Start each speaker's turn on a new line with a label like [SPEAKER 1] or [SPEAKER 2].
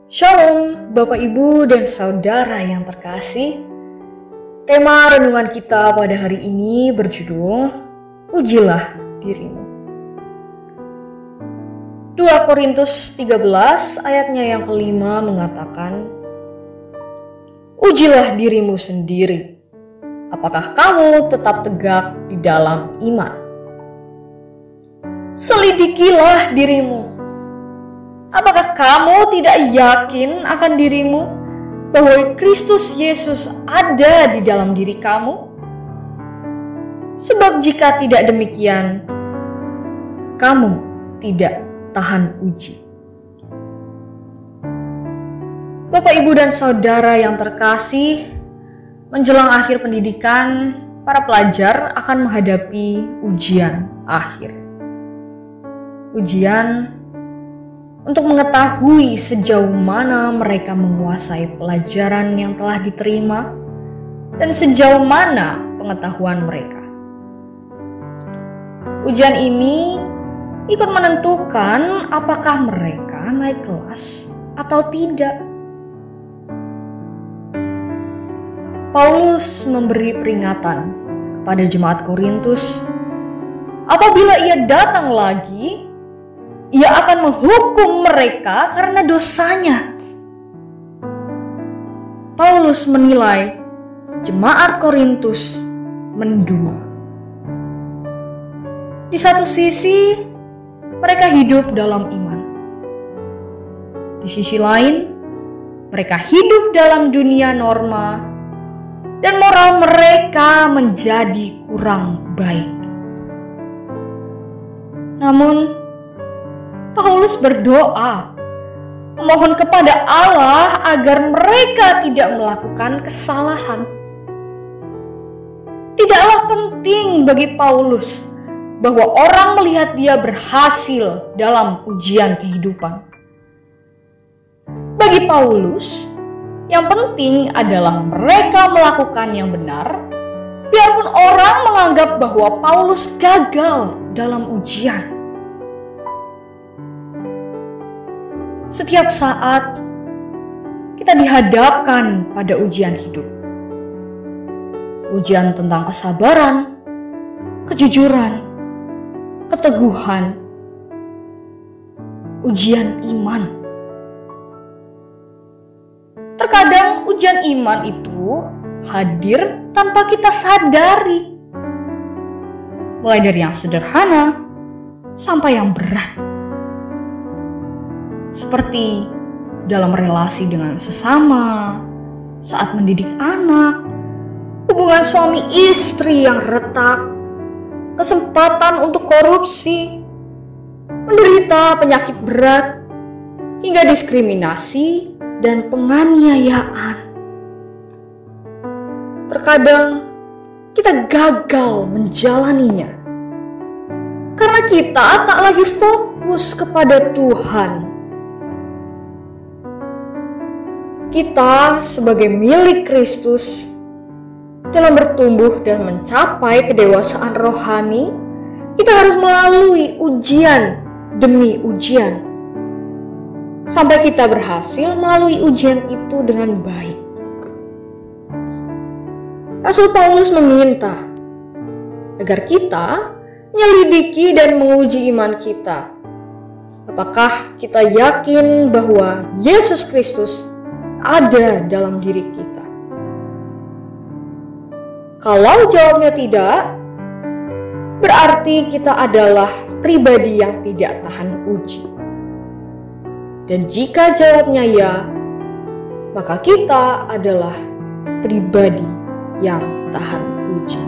[SPEAKER 1] Shalom Bapak Ibu dan Saudara yang terkasih. Tema renungan kita pada hari ini berjudul Ujilah Dirimu. 2 Korintus 13 ayatnya yang kelima mengatakan, Ujilah dirimu sendiri, apakah kamu tetap tegak di dalam iman. Selidikilah dirimu. Apakah kamu tidak yakin akan dirimu bahwa Kristus Yesus ada di dalam diri kamu? Sebab jika tidak demikian, kamu tidak tahan uji. Bapak, Ibu, dan Saudara yang terkasih, menjelang akhir pendidikan, para pelajar akan menghadapi ujian akhir. Ujian untuk mengetahui sejauh mana mereka menguasai pelajaran yang telah diterima dan sejauh mana pengetahuan mereka. Ujian ini ikut menentukan apakah mereka naik kelas atau tidak. Paulus memberi peringatan kepada jemaat Korintus, apabila ia datang lagi, ia akan menghukum mereka karena dosanya. Paulus menilai jemaat Korintus mendua. Di satu sisi, mereka hidup dalam iman. Di sisi lain, mereka hidup dalam dunia norma dan moral mereka menjadi kurang baik. Namun, Paulus berdoa, memohon kepada Allah agar mereka tidak melakukan kesalahan. Tidaklah penting bagi Paulus bahwa orang melihat dia berhasil dalam ujian kehidupan. Bagi Paulus, yang penting adalah mereka melakukan yang benar, biarpun orang menganggap bahwa Paulus gagal dalam ujian. Setiap saat kita dihadapkan pada ujian hidup. Ujian tentang kesabaran, kejujuran, keteguhan, ujian iman. Terkadang ujian iman itu hadir tanpa kita sadari. Mulai dari yang sederhana sampai yang berat. Seperti dalam relasi dengan sesama, saat mendidik anak, hubungan suami istri yang retak, kesempatan untuk korupsi, menderita penyakit berat, hingga diskriminasi dan penganiayaan. Terkadang kita gagal menjalaninya karena kita tak lagi fokus kepada Tuhan. Kita sebagai milik Kristus dalam bertumbuh dan mencapai kedewasaan rohani, kita harus melalui ujian demi ujian sampai kita berhasil melalui ujian itu dengan baik. Rasul Paulus meminta agar kita menyelidiki dan menguji iman kita. Apakah kita yakin bahwa Yesus Kristus ada dalam diri kita? Kalau jawabnya tidak, berarti kita adalah pribadi yang tidak tahan uji. Dan jika jawabnya ya, maka kita adalah pribadi yang tahan uji.